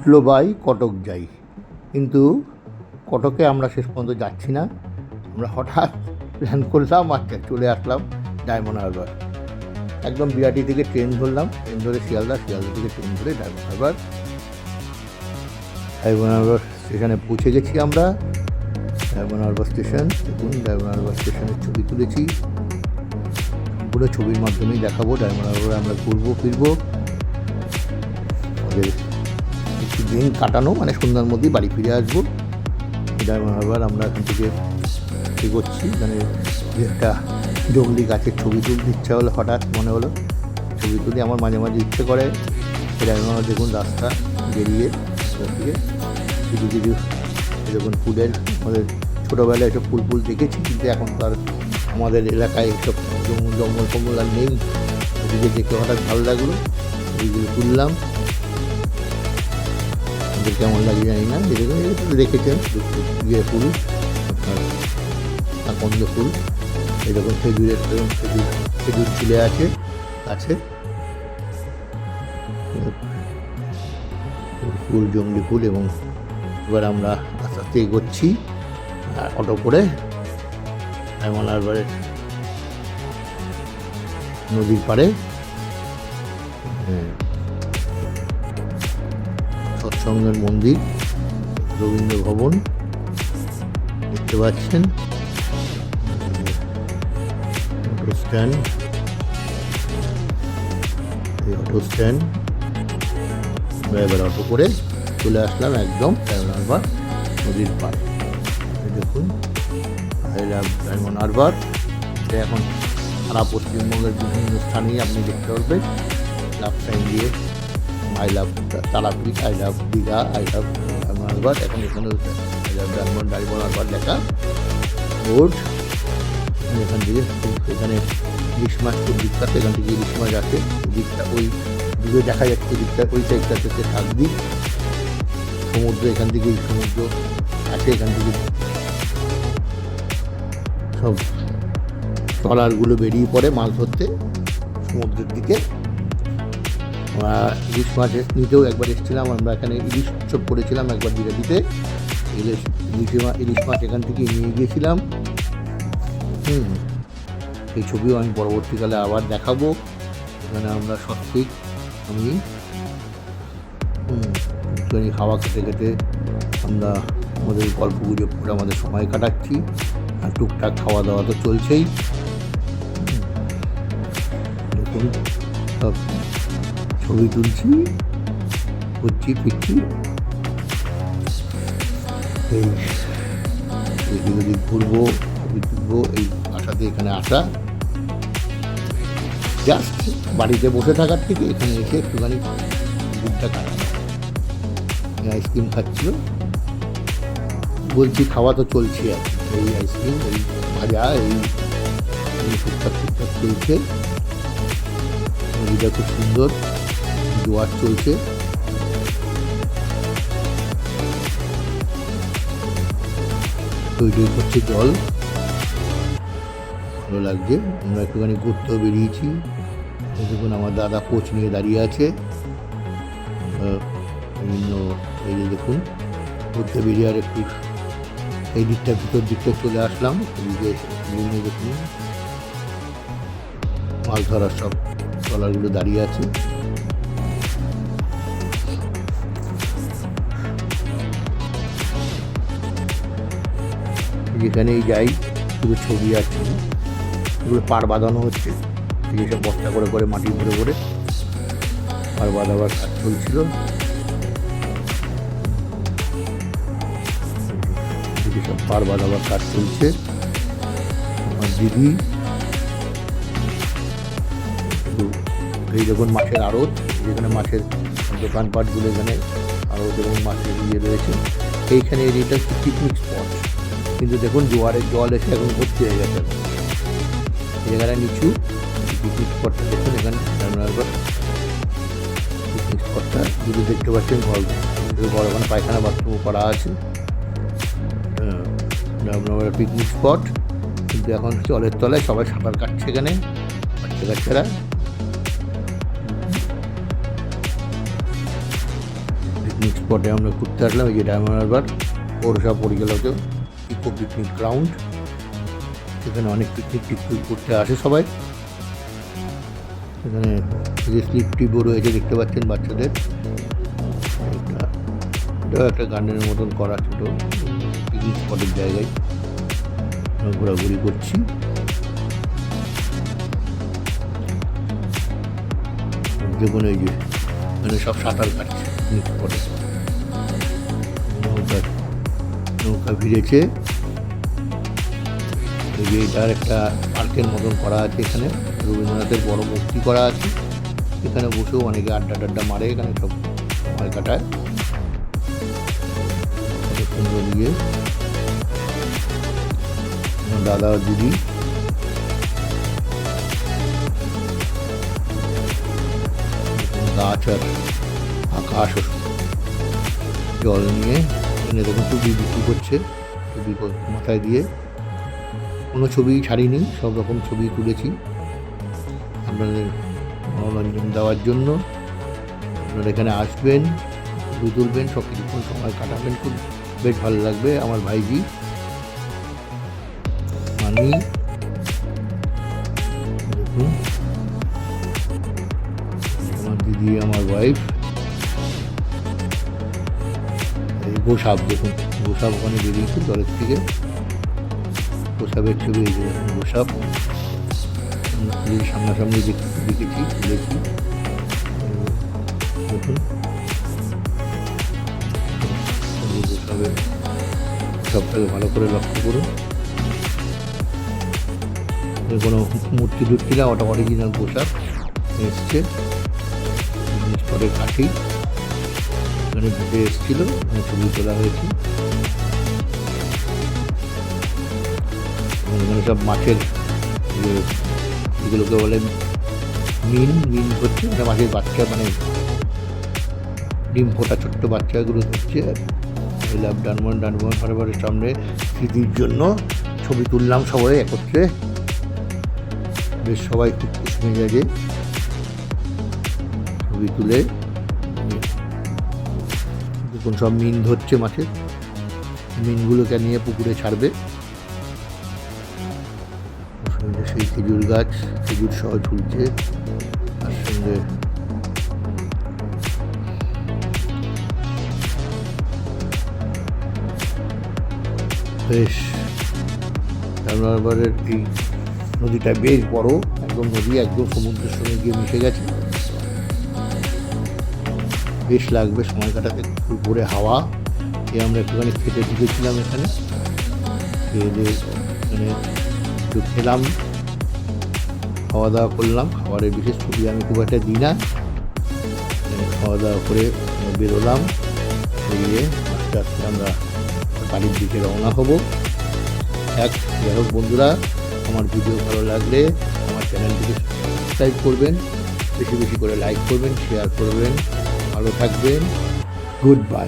উঠলো বাই কটক যাই, কিন্তু কটকে আমরা শেষ পর্যন্ত যাচ্ছি না। আমরা হঠাৎ প্ল্যান করলাম আর চলে আসলাম ডায়মন্ড হারবার। একদম বিরাটি থেকে ট্রেন ধরলাম, ট্রেন ধরে শিয়ালদা থেকে ট্রেন ধরে ডায়মন্ড হারবার স্টেশনে পৌঁছে গেছি আমরা। ডায়মন্ড হারবার স্টেশন, দেখুন ডায়মন্ড হারবার স্টেশনের ছবি তুলেছি, পুরো ছবির মাধ্যমেই দেখাবো। ডায়মন্ড হারবারে আমরা ঘুরবো ফিরবো, আমাদের একটু দিন কাটানো, মানে সন্ধ্যার মধ্যেই বাড়ি ফিরে আসবো। ডায়মন্ড হারবার আমরা এখান থেকে এগোচ্ছি, মানে একটা জঙ্গলি গাছের ছবি তুলতে ইচ্ছা হলো, হঠাৎ মনে হলো ছবি তুলি। আমার মাঝে মাঝে ইচ্ছে করে ডায়মন্ড হারবার দেখুন রাস্তা বেরিয়ে থেকে কিছু কিছু এরকম ফুলের, আমাদের ছোটোবেলায় এসব ফুল দেখেছি, কিন্তু এখন তো আর আমাদের এলাকায় এইসব জঙ্গল ফঙ্গল আর নেই। ওদিকে দেখে হঠাৎ ভালো লাগলো, ওইগুলো তুললাম। আমাদের কেমন লাগে জানি না, যেরকম দেখেছেন ইয়ে ফুল, আপনার আকন্দ ফুল, এরকম খেজুরের খেজুর ছিলে আছে গাছে, ফুল জঙ্গলি ফুল। এবং এবার আমরা আস্তে আস্তে এগোচ্ছি অটো করে ডায়মন্ড হারবারের নদীর পাড়ে। সৎসঙ্গের মন্দির, রবীন্দ্র ভবন দেখতে পাচ্ছেন, অটো স্ট্যান্ড, এই অটো স্ট্যান্ড। এবার অটো করে চলে আসলাম একদম ডায়মন্ড হারবার নদীর পাড়ে। দেখুন ডায়মন্ড হারবার, এটা এখন সারা পশ্চিমবঙ্গের বিভিন্ন স্থানেই আপনি দেখতে পারবেন লাভ সাইন দিয়ে, I love Tarapith, I love Digha, I love diamond Harbour. এখন এখানে ডায়মন্ড হারবার লেখা বোর্ড। এখান থেকে এখানে ইলিশ মাছ খুব বিখ্যাত, এখান থেকে ইলিশ মাছ আছে। দিকটা ওই দূরে দেখা যাচ্ছে, দিকটা ওই সাইডটা থেকে কাকদ্বীপ সমুদ্র, এখান থেকেই সমুদ্র আছে। এখান থেকে সব ট্রলারগুলো বেরিয়ে পড়ে মাছ ধরতে সমুদ্রের দিকে। ইলিশ মাছ নিতেও একবার এসেছিলাম আমরা, এখানে ইলিশ উৎসব করেছিলাম একবার বিরাটিতে। ইলিশ মাছ এখান থেকে নিয়ে গিয়েছিলাম। এই ছবিও আমি পরবর্তীকালে আবার দেখাবো। এখানে আমরা সঠিক আমি একটুখানি হাওয়া খেতে খেতে আমরা আমাদের গল্প গুজব করে আমাদের সময় কাটাচ্ছি, আর টুকটাক খাওয়া দাওয়া তো চলছেই। দেখুন সব ছবি তুলছি, ঘুরছি ফিরছি, এই যদি ঘুরবো ছবি তুলবো, এই আশাতে এখানে আসা। জাস্ট বাড়িতে বসে থাকার থেকে এখানে এসে একটুখানি বুকটা কাটানো। আইসক্রিম খাচ্ছিল, বলছি খাওয়া তো চলছে আর এই আইসক্রিম, এই ভাজা, এই টুকটাক চলছে। নদীটা খুব সুন্দর, জোয়ার চলছে। তৈরি হচ্ছে জল, ভালো লাগছে। আমরা একটুখানি ঘুরতেও বেরিয়েছি। দেখুন আমার দাদা কোচ নিয়ে দাঁড়িয়ে আছে। বিভিন্ন এই যে দেখুন ঘুরতে বেরিয়ে আর একটু এই দিকটা ভিতর দিকটা চলে আসলাম। এদিকে বিভিন্ন দেখুন মাছ ধরার সব ট্রলারগুলো দাঁড়িয়ে আছে। যেখানেই যাই শুধু ছবি আছে, এগুলো পাড় বাঁধানো হচ্ছে। এইসব বস্তা করে করে মাটি ভরে ভরে পাড় বাঁধাবার কাজ চলছিল। সব পাড় বাঁধাবার কাজ চলছে। আমার দিদি, এই যখন মাছের আড়ত, যেখানে মাছের দোকানপাটগুলো, এখানে আড়ত এবং মাছের ইয়ে রয়েছে। এইখানে এরিয়াটা হচ্ছে পিকনিক স্পট, কিন্তু দেখুন জোয়ারের জল এসে এখন ভর্তি হয়ে গেছে। এই জায়গাটা নিচু, পিকনিক স্পটটা দেখুন। এখানে ডায়মন্ড হারবার পিকনিক স্পটটা যদি দেখতে পাচ্ছেন, ঘর ওখানে পায়খানা বাথরুম করা আছে। ডায়মন্ড হারবার পিকনিক স্পট, কিন্তু এখন জলের তলায় সবাই সাঁতার কাটছে এখানে বাচ্চারা। পিকনিক স্পটে আমরা ঘুরতে আসলাম। এই যে ডায়মন্ড হারবার পৌরসভা পরিচালিত ইকো পিকনিক গ্রাউন্ড। এখানে অনেক পিকনিক টিকনিক করতে আসে সবাই। এখানে যে স্লিপ টিপও রয়েছে দেখতে পাচ্ছেন বাচ্চাদের। এটাও একটা গার্ডেনের মতন করা ছোটো পিকনিক স্পটের জায়গায় ঘোরাঘুরি করছি। দেখুন এই যে মানে সব সাঁতার কাটছে পিকনিক স্পটে। নৌকা ভিড়েছে। এই যে এটার একটা পার্কের মতন করা আছে। এখানে রবীন্দ্রনাথের বড় মূর্তি করা আছে। এখানে বসেও অনেকে আড্ডা টাড্ডা মারে, এখানে সব সময় কাটায়। সুন্দর দিয়ে দাদা দিদি গাছ আর আকাশ জল নিয়ে এখানে দেখুন টুপি বিক্রি করছে। টুপি মাথায় দিয়ে কোনো ছবি ছাড়িনি, সব রকম ছবি তুলেছি আপনাদের মনোরঞ্জন দেওয়ার জন্য। আপনারা এখানে আসবেন, ছবি তুলবেন, সব কিছুক্ষণ সময় কাটাবেন, খুব বেশ ভালো লাগবে। আমার ভাইজি, আমি, দেখুন আমার দিদি, আমার ওয়াইফ, এই গোসাপ দেখুন, গোসাপ ওখানে বেরিয়েছে জলের থেকে। গোসাপের ছবি এই যে গোসাপ সামনাসামনি দেখেছি, তুলেছি। দেখুন গোসাপের সবটাকে ভালো করে লক্ষ্য করুন। কোনো মূর্তি টুর্তি না, ওটা অরিজিনাল গোসাপ এসছে স্পটের কাছেই। এখানে ঘুরতে এসেছিল, ছবি তোলা হয়েছে। এখানে সব মাছের এগুলোকে বলে মিন হচ্ছে, মানে মাছের বাচ্চা, মানে ডিম ফোটা ছোট্ট বাচ্চাগুলো হচ্ছে। ডায়মন্ড হারবারের সামনে স্মৃতির জন্য ছবি তুললাম সবাই একত্রে। বেশ সবাই খুব খুশি মেজাজে ছবি তুলে। দেখুন সব মিন ধরছে, মাছের মিনগুলোকে নিয়ে পুকুরে ছাড়বে। সেই খেজুর গাছ, খেজুর সহ ঝুলছে, তার সঙ্গে বেশ ডায়মন্ড হারবারের এই নদীটা বেশ বড়, একদম নদী একদম সমুদ্রের সঙ্গে গিয়ে মিশে গেছে। বেশ লাগবে সময় কাটাতে, ভোরে হাওয়া। আমরা একটুখানি খেতে ঢুকেছিলাম এখানে, খেয়ে দিয়ে এখানে একটু খেলাম, খাওয়া দাওয়া করলাম। খাবারের বিশেষ ছবি আমি খুব একটা দিই না। খাওয়া দাওয়া করে বেরোলাম, বেরিয়ে আস্তে আস্তে আমরা বাড়ির দিকে রওনা হব। যাই হোক বন্ধুরা, আমার ভিডিও ভালো লাগলে আমার চ্যানেলটিকে সাবস্ক্রাইব করবেন, বেশি বেশি করে লাইক করবেন, শেয়ার করবেন। ভালো থাকবেন, গুড বাই।